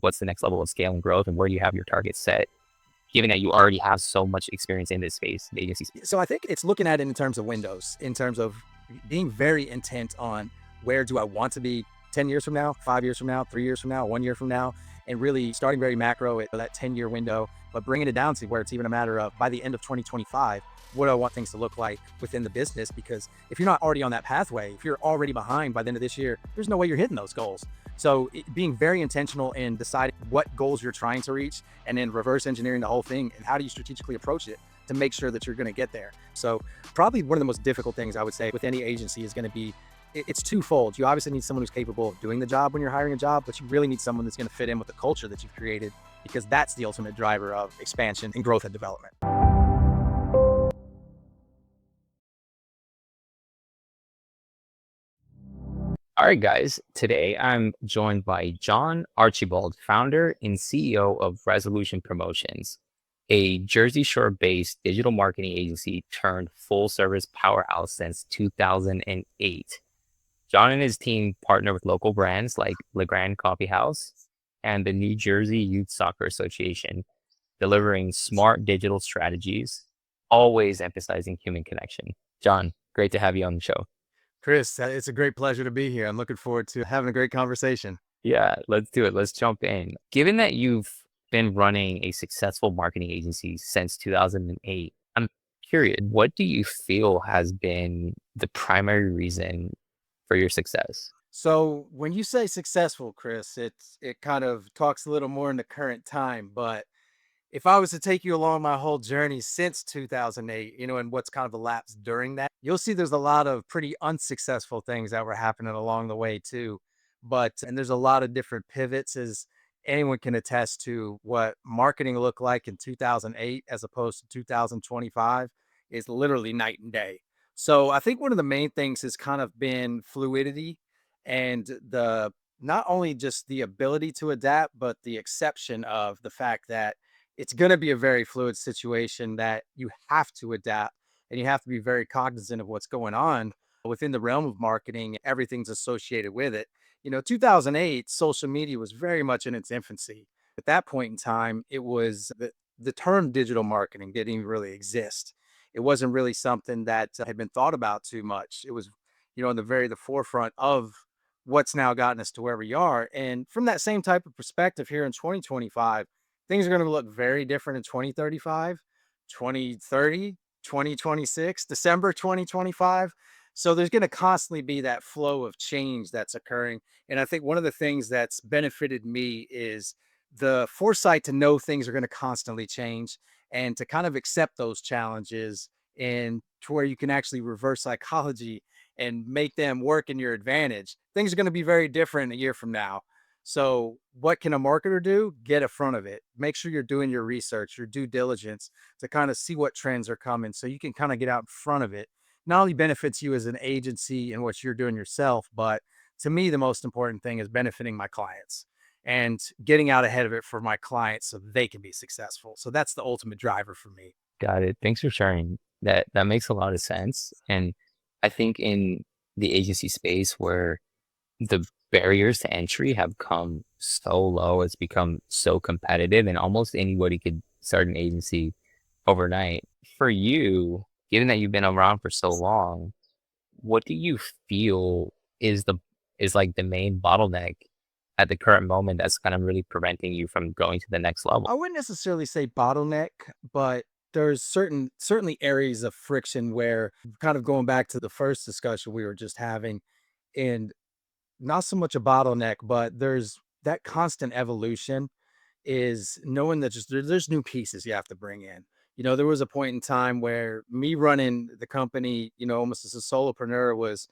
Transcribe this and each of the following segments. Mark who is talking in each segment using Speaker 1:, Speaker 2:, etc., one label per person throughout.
Speaker 1: what's the next level of scale and growth, and where do you have your targets set, given that you already have so much experience in this space, the agency space?
Speaker 2: So I think it's looking at it in terms of windows, in terms of being very intent on where do I want to be 10 years from now, 5 years from now, 3 years from now, 1 year from now, and really starting very macro at that 10-year window, but bringing it down to where it's even a matter of by the end of 2025, what do I want things to look like within the business? Because if you're not already on that pathway, if you're already behind by the end of this year, there's no way you're hitting those goals. So being very intentional in deciding what goals you're trying to reach and then reverse engineering the whole thing and how do you strategically approach it to make sure that you're going to get there. So probably one of the most difficult things I would say with any agency is going to be it's twofold. You obviously need someone who's capable of doing the job when you're hiring a job, but you really need someone that's going to fit in with the culture that you've created, because that's the ultimate driver of expansion and growth and development.
Speaker 1: All right, guys. Today I'm joined by John Archibald, founder and CEO of Resolution Promotions, a Jersey Shore based digital marketing agency turned full service powerhouse since 2008. John and his team partner with local brands like LeGrand Coffee House and the New Jersey Youth Soccer Association, delivering smart digital strategies, always emphasizing human connection. John, great to have you on the show.
Speaker 2: Chris, it's a great pleasure to be here. I'm looking forward to having a great conversation.
Speaker 1: Yeah, let's do it. Let's jump in. Given that you've been running a successful marketing agency since 2008, I'm curious, what do you feel has been the primary reason for your success?
Speaker 2: So when you say successful, Chris, it kind of talks a little more in the current time, but if I was to take you along my whole journey since 2008, and what's kind of elapsed during that, you'll see there's a lot of pretty unsuccessful things that were happening along the way too. And there's a lot of different pivots, as anyone can attest to what marketing looked like in 2008 as opposed to 2025 is literally night and day. So I think one of the main things has kind of been fluidity and not only just the ability to adapt, but the exception of the fact that it's going to be a very fluid situation that you have to adapt and you have to be very cognizant of what's going on within the realm of marketing. Everything's associated with it. 2008, social media was very much in its infancy. At that point in time, it was the term digital marketing didn't even really exist. It wasn't really something that had been thought about too much. It was, in the forefront of what's now gotten us to where we are. And from that same type of perspective here in 2025, things are going to look very different in 2035, 2030, 2026, December 2025. So there's going to constantly be that flow of change that's occurring. And I think one of the things that's benefited me is the foresight to know things are going to constantly change and to kind of accept those challenges and to where you can actually reverse psychology and make them work in your advantage. Things are going to be very different a year from now. So, what can a marketer do? Get in front of it. Make sure you're doing your research, your due diligence to kind of see what trends are coming so you can kind of get out in front of it. Not only benefits you as an agency and what you're doing yourself, but to me, the most important thing is benefiting my clients and getting out ahead of it for my clients so they can be successful. So, that's the ultimate driver for me.
Speaker 1: Got it. Thanks for sharing. That makes a lot of sense. And I think in the agency space where the barriers to entry have come so low, it's become so competitive, and almost anybody could start an agency overnight. For you, given that you've been around for so long, what do you feel is like the main bottleneck at the current moment that's kind of really preventing you from going to the next level?
Speaker 2: I wouldn't necessarily say bottleneck, but there's certainly areas of friction where kind of going back to the first discussion we were just having, and not so much a bottleneck, but there's that constant evolution is knowing that there's new pieces you have to bring in. There was a point in time where me running the company, almost as a solopreneur was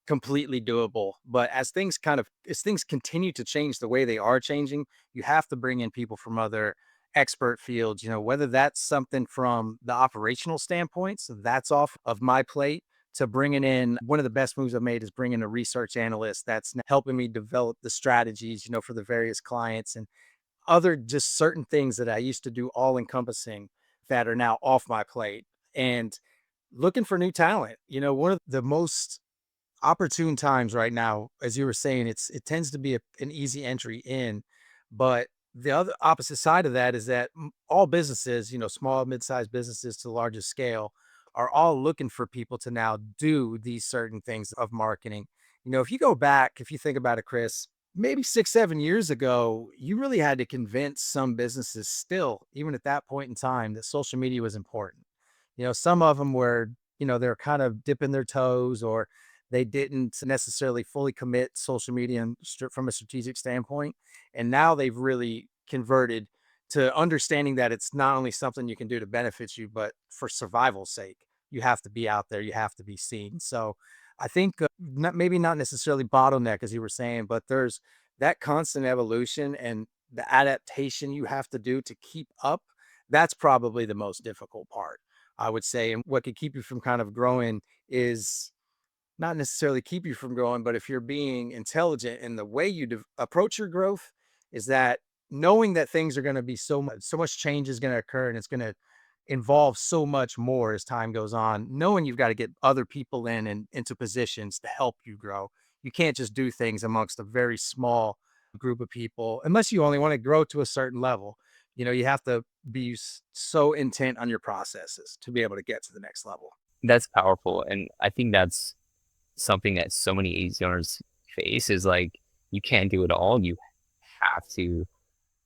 Speaker 2: completely doable. But as things continue to change the way they are changing, you have to bring in people from other expert fields, whether that's something from the operational standpoint, so that's off of my plate, to bringing in one of the best moves I've made is bringing a research analyst that's helping me develop the strategies, for the various clients and other just certain things that I used to do all encompassing that are now off my plate and looking for new talent. One of the most opportune times right now, as you were saying, it tends to be an easy entry in, but The other opposite side of that is that all businesses, small, mid-sized businesses to the largest scale, are all looking for people to now do these certain things of marketing. If you go back, if you think about it, Chris, maybe 6, 7 years ago, you really had to convince some businesses still, even at that point in time, that social media was important. Some of them were, they're kind of dipping their toes, or they didn't necessarily fully commit social media from a strategic standpoint. And now they've really converted to understanding that it's not only something you can do to benefit you, but for survival's sake, you have to be out there, you have to be seen. So I think maybe not necessarily bottleneck, as you were saying, but there's that constant evolution and the adaptation you have to do to keep up. That's probably the most difficult part, I would say. And what could keep you from kind of growing is not necessarily keep you from growing, but if you're being intelligent in the way you approach your growth, is that knowing that things are going to be so much change is going to occur, and it's going to involve so much more as time goes on. Knowing you've got to get other people in and into positions to help you grow. You can't just do things amongst a very small group of people unless you only want to grow to a certain level. You have to be so intent on your processes to be able to get to the next level.
Speaker 1: That's powerful, and I think that's something that so many agency owners face is like, you can't do it all. Have to you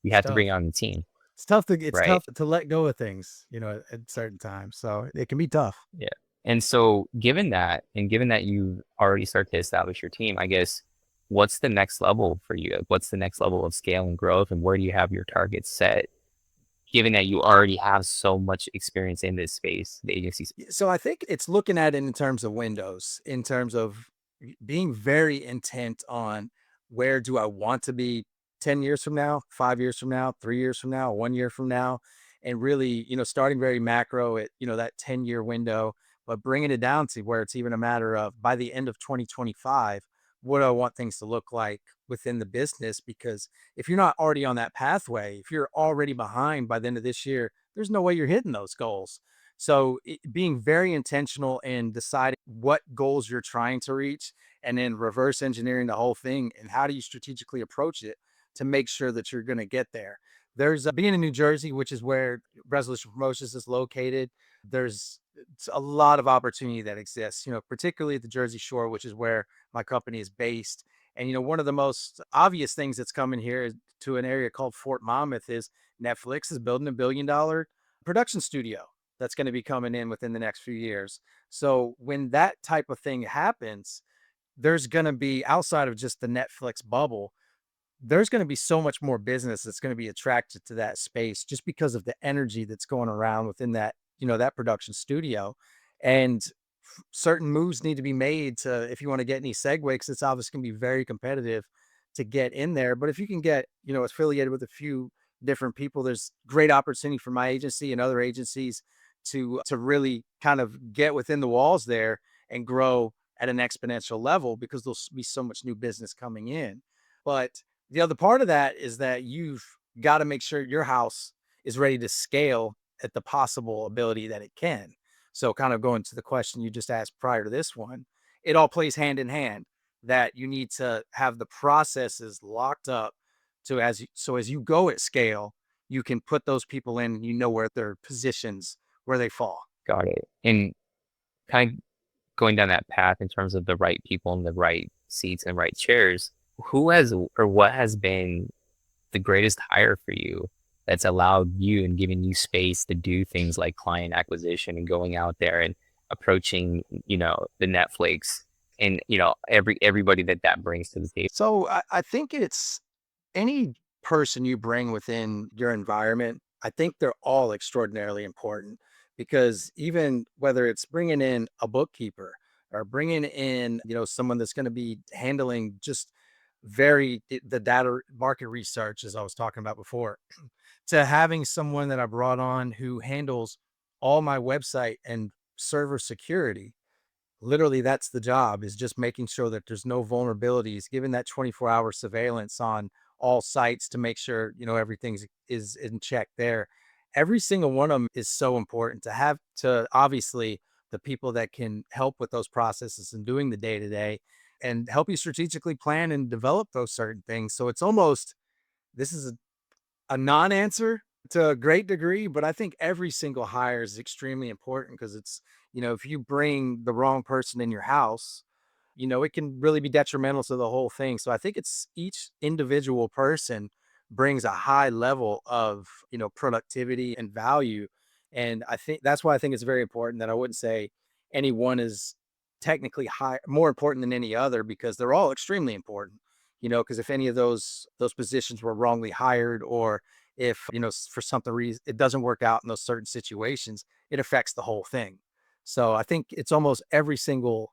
Speaker 2: It's
Speaker 1: have to bring
Speaker 2: tough.
Speaker 1: on the team,
Speaker 2: It's
Speaker 1: right?
Speaker 2: tough to let go of things, at certain times, so it can be tough.
Speaker 1: Yeah. And so given that, and given that you've already started to establish your team, I guess what's the next level for you? Like, what's the next level of scale and growth, and where do you have your targets set? Given that you already have so much experience in this space, the agency
Speaker 2: So I think it's looking at it in terms of windows, in terms of being very intent on where do I want to be 10 years from now, 5 years from now, 3 years from now, 1 year from now, and really, starting very macro at, that 10-year window, but bringing it down to where it's even a matter of by the end of 2025, what do I want things to look like within the business? Because if you're not already on that pathway, if you're already behind by the end of this year, there's no way you're hitting those goals. So being very intentional in deciding what goals you're trying to reach, and then reverse engineering the whole thing, and how do you strategically approach it to make sure that you're going to get there. There's being in New Jersey, which is where Resolution Promotions is located. There's a lot of opportunity that exists, particularly at the Jersey Shore, which is where my company is based. And one of the most obvious things that's coming here to an area called Fort Monmouth is Netflix is building $1 billion production studio that's going to be coming in within the next few years. So when that type of thing happens, there's going to be, outside of just the Netflix bubble, there's going to be so much more business that's going to be attracted to that space just because of the energy that's going around within that, that production studio. And certain moves need to be made to, if you want to get any segue, because it's obviously going to be very competitive to get in there. But if you can get, affiliated with a few different people, there's great opportunity for my agency and other agencies to really kind of get within the walls there and grow at an exponential level, because there'll be so much new business coming in. But the other part of that is that you've got to make sure your house is ready to scale at the possible ability that it can. So, kind of going to the question you just asked prior to this one, it all plays hand in hand, that you need to have the processes locked up to as you go at scale, you can put those people in and where their positions, where they fall.
Speaker 1: got it. And kind of going down that path in terms of the right people in the right seats and right chairs, who has or what has been the greatest hire for you that's allowed you and giving you space to do things like client acquisition and going out there and approaching, the Netflix and, everybody that brings to the table.
Speaker 2: So I think it's any person you bring within your environment, I think they're all extraordinarily important, because even whether it's bringing in a bookkeeper or bringing in, someone that's going to be handling just the data market research, as I was talking about before, to having someone that I brought on who handles all my website and server security. Literally, that's the job, is just making sure that there's no vulnerabilities, given that 24-hour surveillance on all sites to make sure, everything's is in check there. Every single one of them is so important to have, to obviously the people that can help with those processes and doing the day to day and help you strategically plan and develop those certain things. So it's almost, this is a non-answer to a great degree, but I think every single hire is extremely important because it's, if you bring the wrong person in your house, it can really be detrimental to the whole thing. So I think it's each individual person brings a high level of, productivity and value. And I think that's why I think it's very important that I wouldn't say any one is technically more important than any other because they're all extremely important. Because if any of those positions were wrongly hired, or if for something reason it doesn't work out in those certain situations, it affects the whole thing. So I think it's almost every single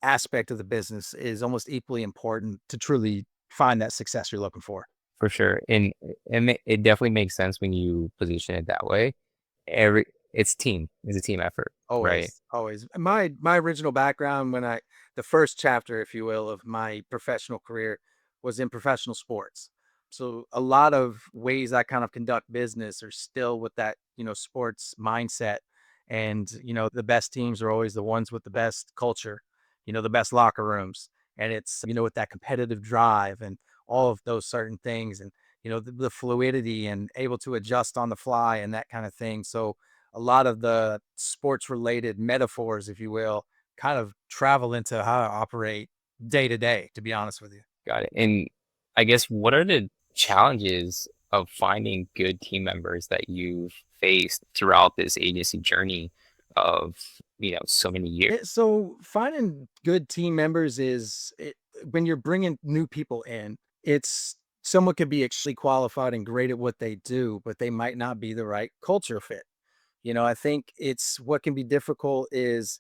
Speaker 2: aspect of the business is almost equally important to truly find that success you're looking for.
Speaker 1: For sure, and it definitely makes sense when you position it that way. Every it's a team effort, right?
Speaker 2: Always, always. My original background when I the first chapter, if you will, of my professional career was in professional sports. So a lot of ways I kind of conduct business are still with that, sports mindset. And, the best teams are always the ones with the best culture, the best locker rooms. And it's, with that competitive drive and all of those certain things and, the fluidity and able to adjust on the fly and that kind of thing. So a lot of the sports related metaphors, if you will, kind of travel into how I operate day to day, to be honest with you.
Speaker 1: Got it. And I guess what are the challenges of finding good team members that you've faced throughout this agency journey of, so many years?
Speaker 2: So finding good team members when you're bringing new people in, it's someone could be extremely qualified and great at what they do, but they might not be the right culture fit. I think it's what can be difficult is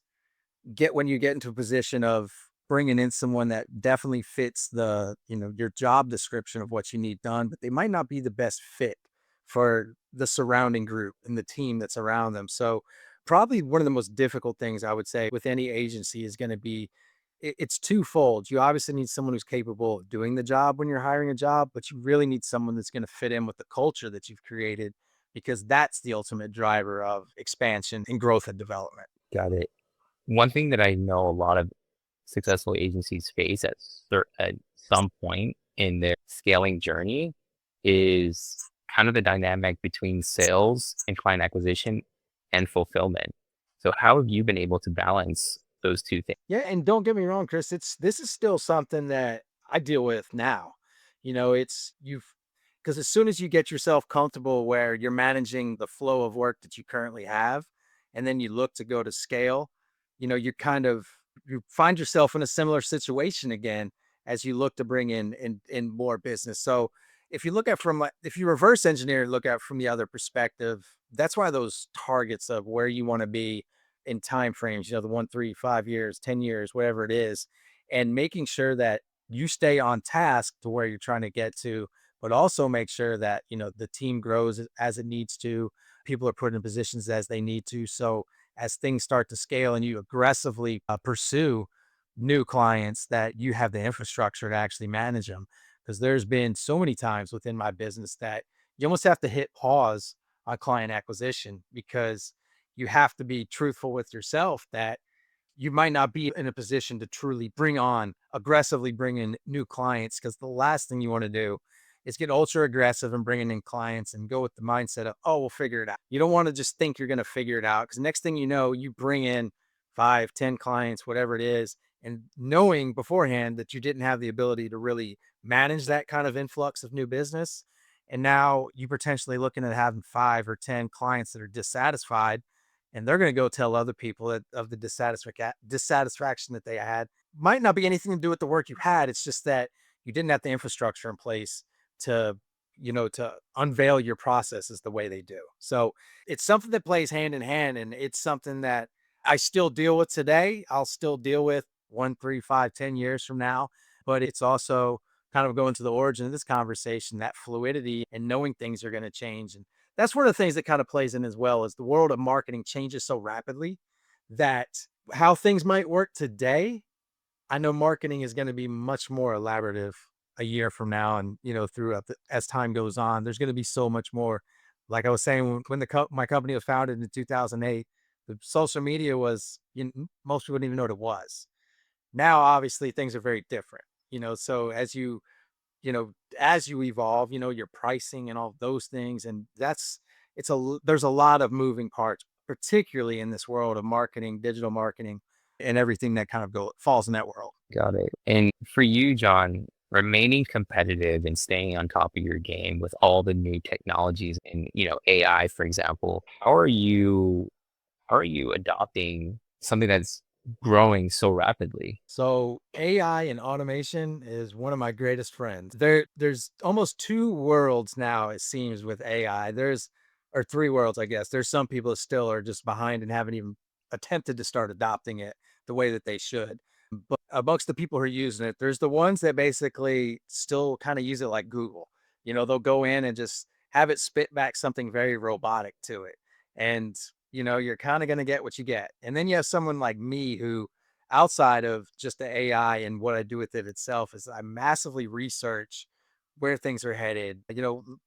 Speaker 2: when you get into a position of bringing in someone that definitely fits your job description of what you need done, but they might not be the best fit for the surrounding group and the team that's around them. So probably one of the most difficult things I would say with any agency is going to be it's twofold. You obviously need someone who's capable of doing the job when you're hiring a job, but you really need someone that's going to fit in with the culture that you've created because that's the ultimate driver of expansion and growth and development.
Speaker 1: Got it. One thing that I know a lot of successful agencies face at some point in their scaling journey is kind of the dynamic between sales and client acquisition and fulfillment. So how have you been able to balance those two things?
Speaker 2: Yeah, and don't get me wrong, Chris, this is still something that I deal with now. It's you've because as soon as you get yourself comfortable where you're managing the flow of work that you currently have, and then you look to go to scale, you find yourself in a similar situation again as you look to bring in more business. So if you look at from like if you reverse engineer and look at from the other perspective, that's why those targets of where you want to be in time frames, the 1, 3, 5 years, 10 years, whatever it is, and making sure that you stay on task to where you're trying to get to, but also make sure that, the team grows as it needs to. People are put in positions as they need to. So as things start to scale and you aggressively pursue new clients, that you have the infrastructure to actually manage them. Because there's been so many times within my business that you almost have to hit pause on client acquisition because you have to be truthful with yourself that you might not be in a position to truly aggressively bring in new clients because the last thing you want to do is get ultra aggressive and bringing in clients and go with the mindset of, oh, we'll figure it out. You don't want to just think you're going to figure it out because next thing you know, you bring in 5, 10 clients, whatever it is, and knowing beforehand that you didn't have the ability to really manage that kind of influx of new business. And now you potentially looking at having 5 or 10 clients that are dissatisfied and they're going to go tell other people of the dissatisfaction that they had. Might not be anything to do with the work you had. It's just that you didn't have the infrastructure in place to, to unveil your processes the way they do. So it's something that plays hand in hand. And it's something that I still deal with today. I'll still deal with 1, 3, 5, 10 years from now. But it's also kind of going to the origin of this conversation, that fluidity and knowing things are going to change. And that's one of the things that kind of plays in as well is the world of marketing changes so rapidly that how things might work today, I know marketing is going to be much more elaborative a year from now. And, as time goes on, there's going to be so much more. Like I was saying, when my company was founded in 2008, the social media was, most people didn't even know what it was. Now, obviously, things are very different, so as you as you evolve, your pricing and all those things. And there's a lot of moving parts, particularly in this world of marketing, digital marketing, and everything that kind of falls in that world.
Speaker 1: Got it. And for you, John, remaining competitive and staying on top of your game with all the new technologies and, AI, for example, how are you adopting something that's growing so rapidly?
Speaker 2: So AI and automation is one of my greatest friends. There's almost two worlds now, it seems, with AI. Or three worlds, I guess. There's some people that still are just behind and haven't even attempted to start adopting it the way that they should. But amongst the people who are using it, there's the ones that basically still kind of use it like Google. They'll go in and just have it spit back something very robotic to it. And, you're kind of going to get what you get. And then you have someone like me who, outside of just the AI and what I do with it itself, is I massively research where things are headed,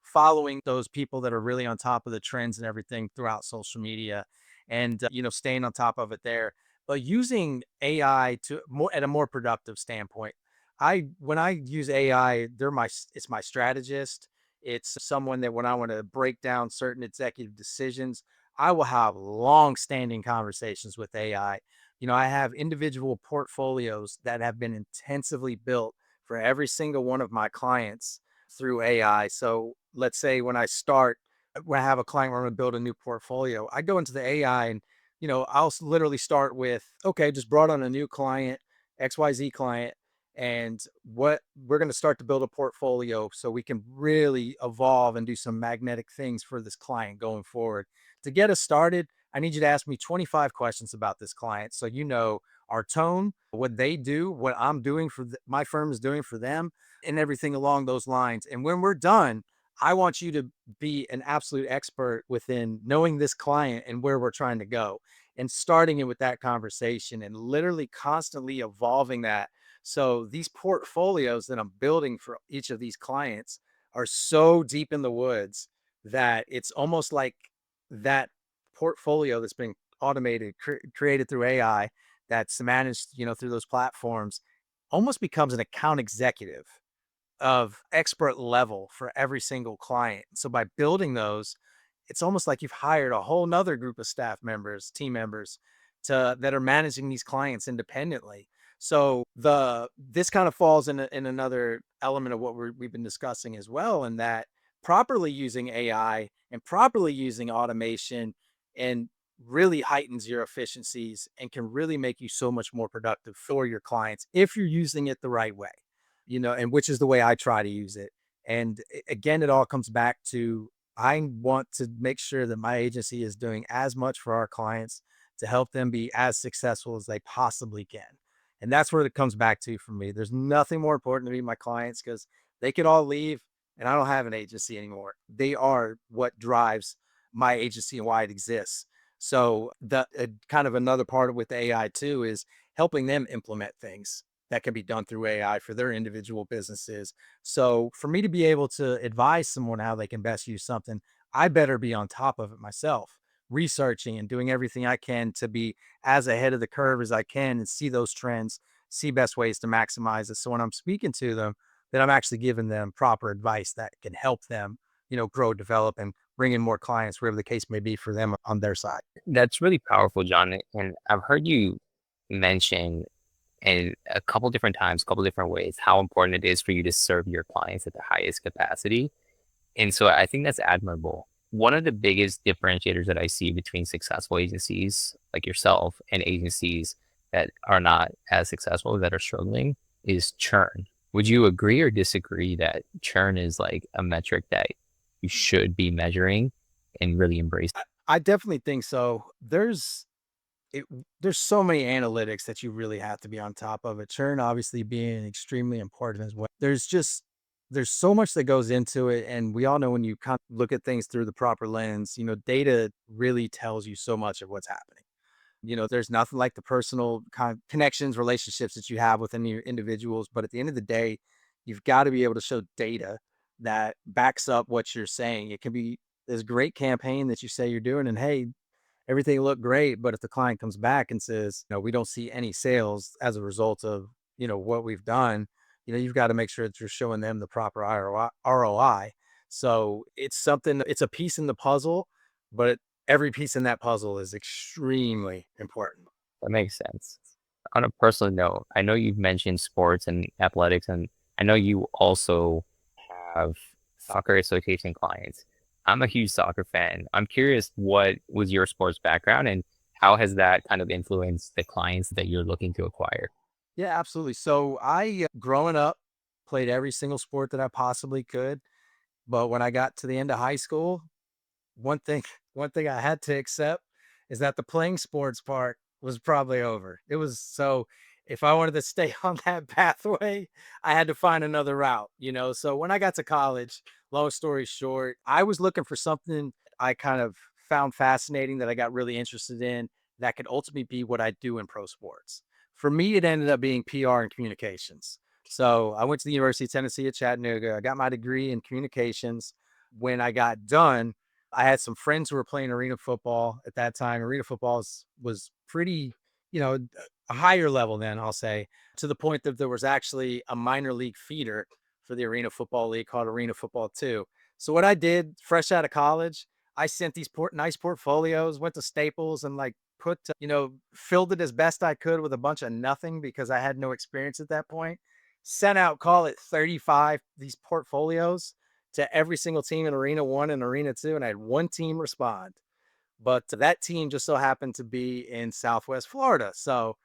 Speaker 2: following those people that are really on top of the trends and everything throughout social media and, staying on top of it there, but using AI to more at a more productive standpoint. When I use AI, it's my strategist. It's someone that when I want to break down certain executive decisions, I will have long standing conversations with AI. I have individual portfolios that have been intensively built for every single one of my clients through AI. So let's say when I have a client where I'm going to build a new portfolio, I go into the AI and, literally start with, okay, just brought on a new client, XYZ client, and what we're going to start to build a portfolio so we can really evolve and do some magnetic things for this client going forward. To get us started, I need you to ask me 25 questions about this client. So, our tone, what they do, what I'm doing my firm is doing for them, and everything along those lines. And when we're done, I want you to be an absolute expert within knowing this client and where we're trying to go and starting it with that conversation and literally constantly evolving that. So, these portfolios that I'm building for each of these clients are so deep in the woods that it's almost like that portfolio that's been created through AI, that's managed, through those platforms, almost becomes an account executive of expert level for every single client. So by building those, it's almost like you've hired a whole nother group of team members that are managing these clients independently. So this kind of falls in another element of what we've been discussing as well, in that properly using AI and properly using automation and really heightens your efficiencies and can really make you so much more productive for your clients if you're using it the right way, and which is the way I try to use it. And again, it all comes back to, I want to make sure that my agency is doing as much for our clients to help them be as successful as they possibly can. And that's where it comes back to for me. There's nothing more important to me, my clients, because they could all leave and I don't have an agency anymore. They are what drives my agency and why it exists. So the kind of another part of with AI too is helping them implement things that can be done through AI for their individual businesses. So for me to be able to advise someone how they can best use something, I better be on top of it myself, researching and doing everything I can to be as ahead of the curve as I can and see those trends, see best ways to maximize it. So when I'm speaking to them, that I'm actually giving them proper advice that can help them, grow, develop, and bring in more clients, wherever the case may be for them on their side.
Speaker 1: That's really powerful, John. And I've heard you mention in a couple different times, couple different ways, how important it is for you to serve your clients at the highest capacity. And so I think that's admirable. One of the biggest differentiators that I see between successful agencies like yourself and agencies that are not as successful, that are struggling, is churn. Would you agree or disagree that churn is like a metric that you should be measuring and really embrace?
Speaker 2: I definitely think so. There's so many analytics that you really have to be on top of it. Churn obviously being extremely important as well. There's so much that goes into it, and we all know when you kind of look at things through the proper lens, data really tells you so much of what's happening. There's nothing like the personal kind of connections, relationships that you have with any individuals, but at the end of the day, you've got to be able to show data that backs up what you're saying. It can be this great campaign that you say you're doing, and hey, everything looked great, but if the client comes back and says, we don't see any sales as a result of, what we've done, you've got to make sure that you're showing them the proper ROI. So it's something, it's a piece in the puzzle, but every piece in that puzzle is extremely important.
Speaker 1: That makes sense. On a personal note, I know you've mentioned sports and athletics, and I know you also have soccer association clients. I'm a huge soccer fan. I'm curious, what was your sports background and how has that kind of influenced the clients that you're looking to acquire?
Speaker 2: Yeah, absolutely. So growing up, played every single sport that I possibly could. But when I got to the end of high school, one thing one thing I had to accept is that the playing sports part was probably over. It was so if I wanted to stay on that pathway, I had to find another route. So when I got to college, long story short, I was looking for something I kind of found fascinating that I got really interested in that could ultimately be what I do in pro sports. For me, it ended up being PR and communications. So I went to the University of Tennessee at Chattanooga. I got my degree in communications. When I got done, I had some friends who were playing arena football at that time. Arena football was pretty, a higher level then, I'll say, to the point that there was actually a minor league feeder for the Arena Football League called Arena Football 2. So what I did fresh out of college, I sent these nice portfolios, went to Staples and like filled it as best I could with a bunch of nothing because I had no experience at that point. Sent out, call it 35, these portfolios to every single team in Arena 1 and Arena 2, and I had one team respond. But that team just so happened to be in Southwest Florida. So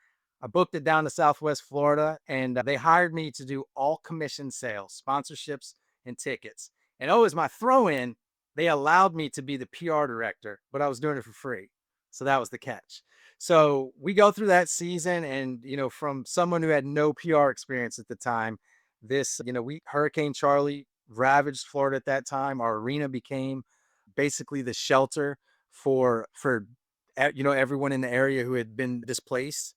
Speaker 2: I booked it down to Southwest Florida, and they hired me to do all commission sales, sponsorships, and tickets. And oh, as my throw in, they allowed me to be the PR director, but I was doing it for free. So that was the catch. So we go through that season, and from someone who had no PR experience at the time, we Hurricane Charlie ravaged Florida at that time. Our arena became basically the shelter for everyone in the area who had been displaced.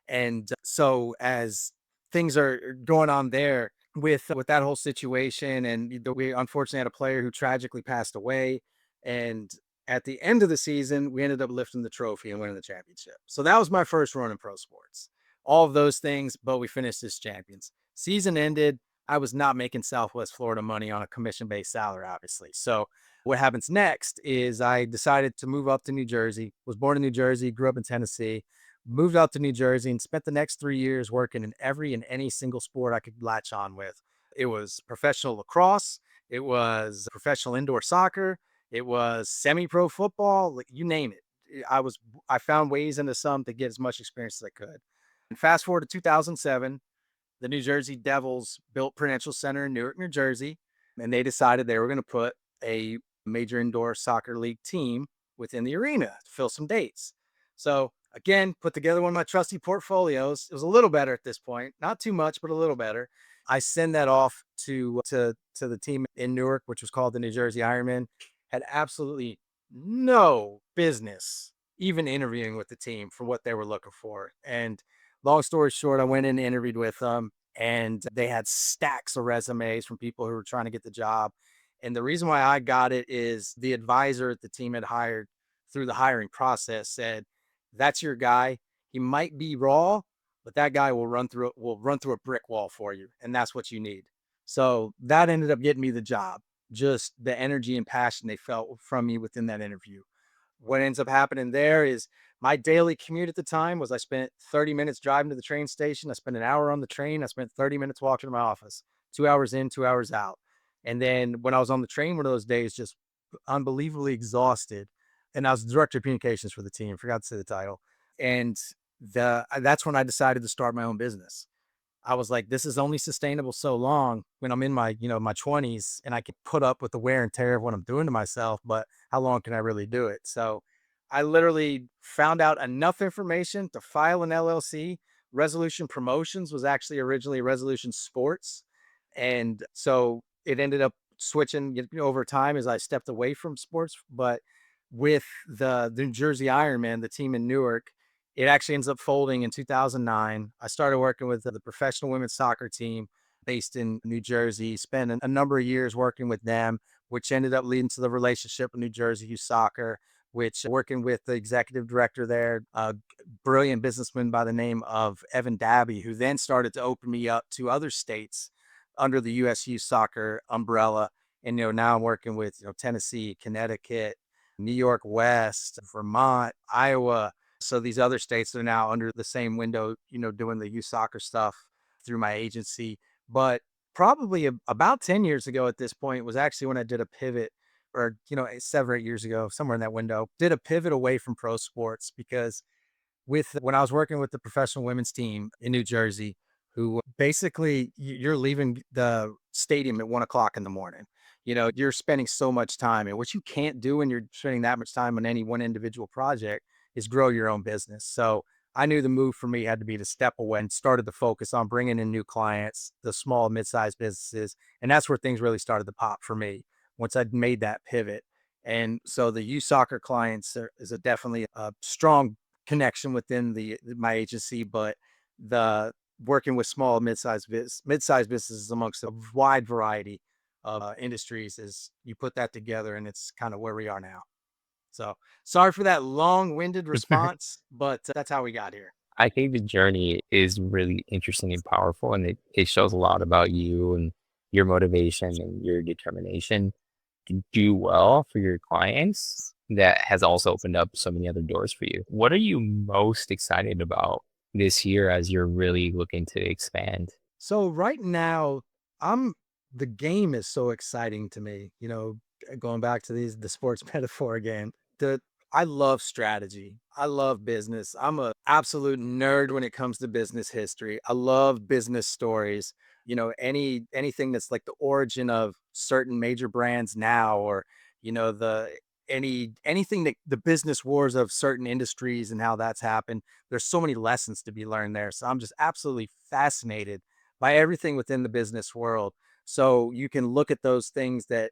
Speaker 2: And so as things are going on there with that whole situation, and we unfortunately had a player who tragically passed away. And at the end of the season, we ended up lifting the trophy and winning the championship. So that was my first run in pro sports. All of those things, but we finished as champions. Season ended. I was not making Southwest Florida money on a commission based salary, obviously. So what happens next is I decided to move up to New Jersey. Was born in New Jersey, grew up in Tennessee, moved out to New Jersey and spent the next 3 years working in every and any single sport I could latch on with. It was professional lacrosse, it was professional indoor soccer, it was semi-pro football, like, you name it. I found ways into some to get as much experience as I could. And fast forward to 2007, the New Jersey Devils built Prudential Center in Newark, New Jersey, and they decided they were going to put a major indoor soccer league team within the arena to fill some dates. So again, put together one of my trusty portfolios. It was a little better at this point, not too much, but a little better. I send that off to the team in Newark, which was called the New Jersey Ironmen. Had absolutely no business even interviewing with the team for what they were looking for. And long story short, I went in and interviewed with them, and they had stacks of resumes from people who were trying to get the job. And the reason why I got it is the advisor the team had hired through the hiring process said, "That's your guy. He might be raw, but that guy will run through a brick wall for you, and that's what you need." So that ended up getting me the job. Just the energy and passion they felt from me within that interview. What ends up happening there is my daily commute at the time was I spent 30 minutes driving to the train station. I spent an hour on the train. I spent 30 minutes walking to my office, 2 hours in, 2 hours out. And then when I was on the train one of those days, just unbelievably exhausted. And I was the director of communications for the team, forgot to say the title. And that's when I decided to start my own business. I was like, this is only sustainable so long when I'm in my 20s and I can put up with the wear and tear of what I'm doing to myself, but how long can I really do it? So I literally found out enough information to file an LLC. Resolution Promotions was actually originally Resolution Sports. And so it ended up switching over time as I stepped away from sports. But with the New Jersey Ironman, the team in Newark, it actually ends up folding in 2009. I started working with the professional women's soccer team based in New Jersey, spent a number of years working with them, which ended up leading to the relationship with New Jersey Youth Soccer. which working with the executive director there, a brilliant businessman by the name of Evan Dabby, who then started to open me up to other states under the USU soccer umbrella. And now I'm working with Tennessee, Connecticut, New York West, Vermont, Iowa. So these other states are now under the same window, doing the youth soccer stuff through my agency. But probably about 10 years ago at this point was actually when I did a pivot, or 7 or 8 years ago, somewhere in that window, did a pivot away from pro sports because with when I was working with the professional women's team in New Jersey, who basically you're leaving the stadium at 1 o'clock in the morning. You're spending so much time, and what you can't do when you're spending that much time on any one individual project is grow your own business. So I knew the move for me had to be to step away and started to focus on bringing in new clients, the small, mid-sized businesses. And that's where things really started to pop for me once I'd made that pivot. And so the youth soccer clients is definitely a strong connection within my agency, but the working with small mid-sized businesses amongst a wide variety of industries is you put that together, and it's kind of where we are now. So sorry for that long-winded response, but that's how we got here.
Speaker 1: I think the journey is really interesting and powerful, and it shows a lot about you and your motivation and your determination to do well for your clients that has also opened up so many other doors for you. What are you most excited about this year as you're really looking to expand?
Speaker 2: So right now, I'm the game is so exciting to me. Going back to the sports metaphor again. The I love strategy. I love business. I'm a absolute nerd when it comes to business history. I love business stories. Anything that's like the origin of certain major brands now, or the anything that the business wars of certain industries and how that's happened. There's so many lessons to be learned there. So I'm just absolutely fascinated by everything within the business world. So you can look at those things that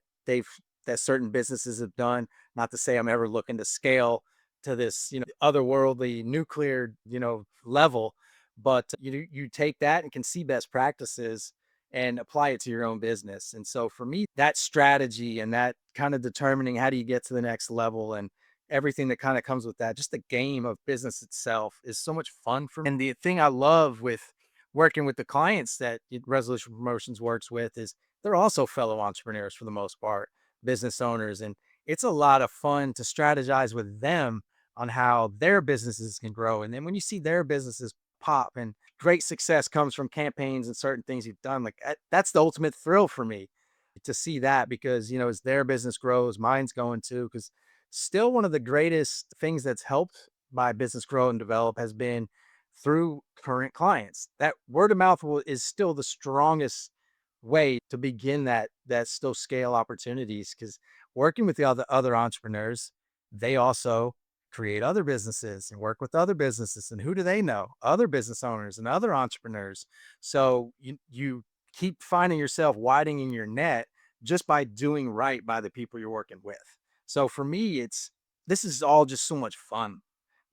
Speaker 2: certain businesses have done. Not to say I'm ever looking to scale to this, otherworldly nuclear, level, but you take that and can see best practices and apply it to your own business. And so for me, that strategy and that kind of determining how do you get to the next level and everything that kind of comes with that, just the game of business itself is so much fun for me. And the thing I love with working with the clients that Resolution Promotions works with is they're also fellow entrepreneurs for the most part, business owners. And it's a lot of fun to strategize with them on how their businesses can grow. And then when you see their businesses pop and great success comes from campaigns and certain things you've done, like that's the ultimate thrill for me to see that because, as their business grows, mine's going too. Because still one of the greatest things that's helped my business grow and develop has been through current clients. That word of mouth is still the strongest way to begin that still scale opportunities because working with the other entrepreneurs, they also create other businesses and work with other businesses. And who do they know? Other business owners and other entrepreneurs. So you keep finding yourself widening your net just by doing right by the people you're working with. So for me, this is all just so much fun.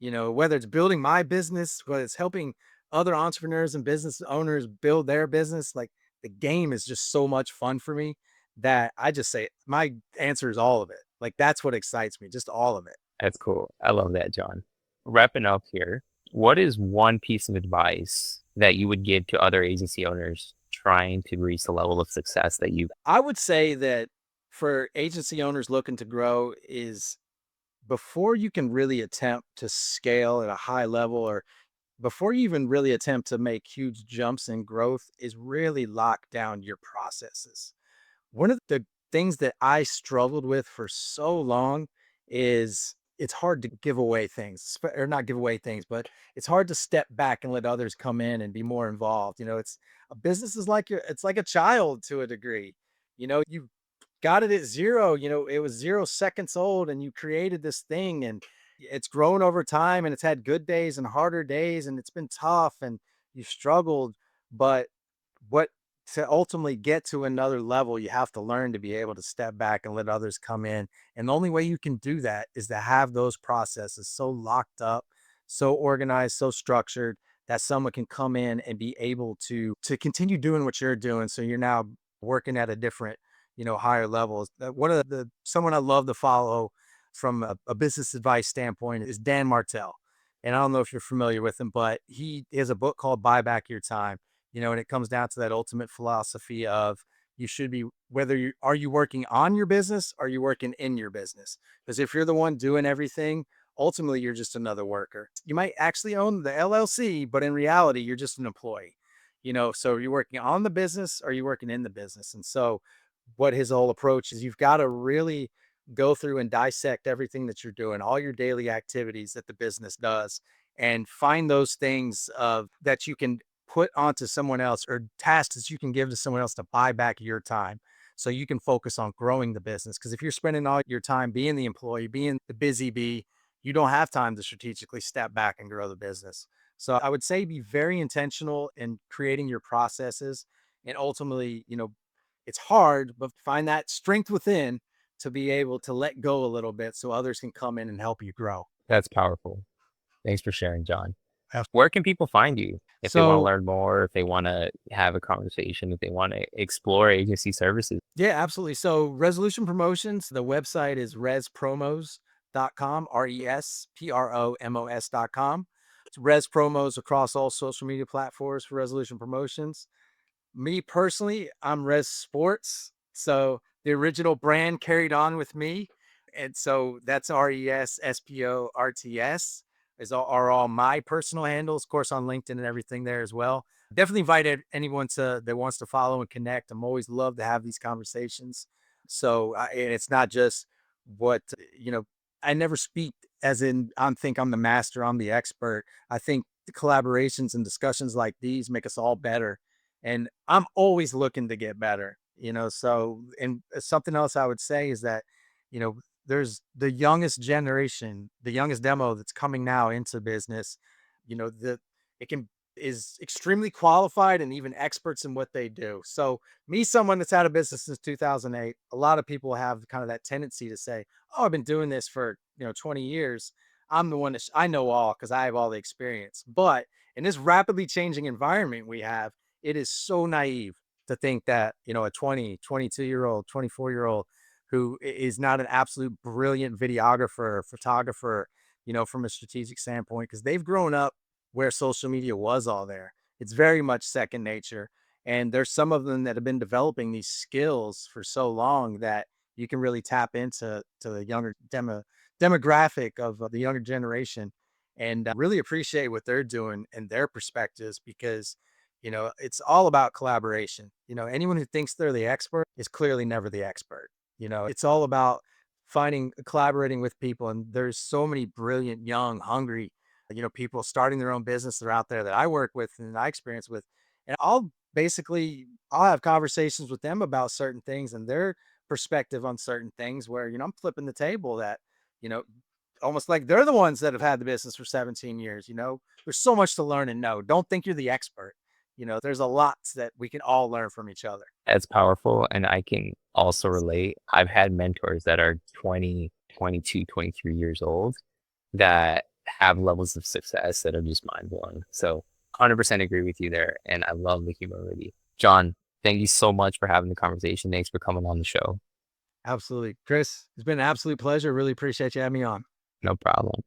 Speaker 2: Whether it's building my business, whether it's helping other entrepreneurs and business owners build their business, like the game is just so much fun for me that I just say my answer is all of it. Like that's what excites me, just all of it.
Speaker 1: That's cool. I love that, John. Wrapping up here, what is one piece of advice that you would give to other agency owners trying to reach the level of success that you've
Speaker 2: I would say that for agency owners looking to grow is before you can really attempt to scale at a high level, or before you even really attempt to make huge jumps in growth, is really lock down your processes. One of the things that I struggled with for so long is it's hard to give away things, or not give away things, but it's hard to step back and let others come in and be more involved. It's a business is like it's like a child to a degree. You got it at zero, it was 0 seconds old and you created this thing and it's grown over time and it's had good days and harder days and it's been tough and you've struggled. But what to ultimately get to another level, you have to learn to be able to step back and let others come in. And the only way you can do that is to have those processes so locked up, so organized, so structured that someone can come in and be able to continue doing what you're doing. So you're now working at a different, higher levels. One of the someone I love to follow from a business advice standpoint is Dan Martell. And I don't know if you're familiar with him, but he has a book called Buy Back Your Time, and it comes down to that ultimate philosophy of you should be, whether you are you working on your business or are you working in your business? Because if you're the one doing everything, ultimately you're just another worker. You might actually own the LLC, but in reality, you're just an employee. So are you working on the business or are you working in the business? And so what his whole approach is, you've got to really go through and dissect everything that you're doing, all your daily activities that the business does, and find those things that you can put onto someone else, or tasks that you can give to someone else to buy back your time so you can focus on growing the business. Because if you're spending all your time being the employee, being the busy bee, you don't have time to strategically step back and grow the business. So I would say be very intentional in creating your processes. And ultimately, it's hard, but find that strength within to be able to let go a little bit so others can come in and help you grow.
Speaker 1: That's powerful. Thanks for sharing, John.
Speaker 2: Yes.
Speaker 1: Where can people find you if they want to
Speaker 2: So,
Speaker 1: learn more, if they want to have a conversation, if they want to explore agency services?
Speaker 2: yeah, absolutely. So, Resolution Promotions, the website is respromos.com, respromos.com. It's Res Promos across all social media platforms for Resolution Promotions. Me personally, I'm Res Sports. So the original brand carried on with me. And so that's RESSPORTS are all my personal handles, of course, on LinkedIn and everything there as well. Definitely invited anyone that wants to follow and connect. I'm always love to have these conversations. So and it's not just what, I never speak as in think I'm the master, I'm the expert. I think the collaborations and discussions like these make us all better, and I'm always looking to get better. So, and something else I would say is that, you know, there's the youngest generation, the youngest demo that's coming now into business, that it can is extremely qualified and even experts in what they do. So, me, someone that's out of business since 2008, a lot of people have kind of that tendency to say, "Oh, I've been doing this for 20 years. I'm the one that I know all because I have all the experience." But in this rapidly changing environment we have, it is so naive to think that, a 20, 22-year old, 24-year-old who is not an absolute brilliant videographer, photographer, from a strategic standpoint, because they've grown up where social media was all there. It's very much second nature. And there's some of them that have been developing these skills for so long that you can really tap into the younger demographic of the younger generation, and really appreciate what they're doing and their perspectives, because it's all about collaboration. Anyone who thinks they're the expert is clearly never the expert. It's all about finding collaborating with people, and there's so many brilliant, young, hungry, people starting their own business that are out there that I work with and I experience with. And I'll have conversations with them about certain things and their perspective on certain things, where I'm flipping the table, that you know almost like they're the ones that have had the business for 17 years. There's so much to learn and know. Don't think you're the expert. There's a lot that we can all learn from each other.
Speaker 1: That's powerful. And I can also relate. I've had mentors that are 20, 22, 23 years old that have levels of success that are just mind blowing. So 100% agree with you there. And I love the humility. John, thank you so much for having the conversation. Thanks for coming on the show.
Speaker 2: Absolutely. Chris, it's been an absolute pleasure. Really appreciate you having me on.
Speaker 1: No problem.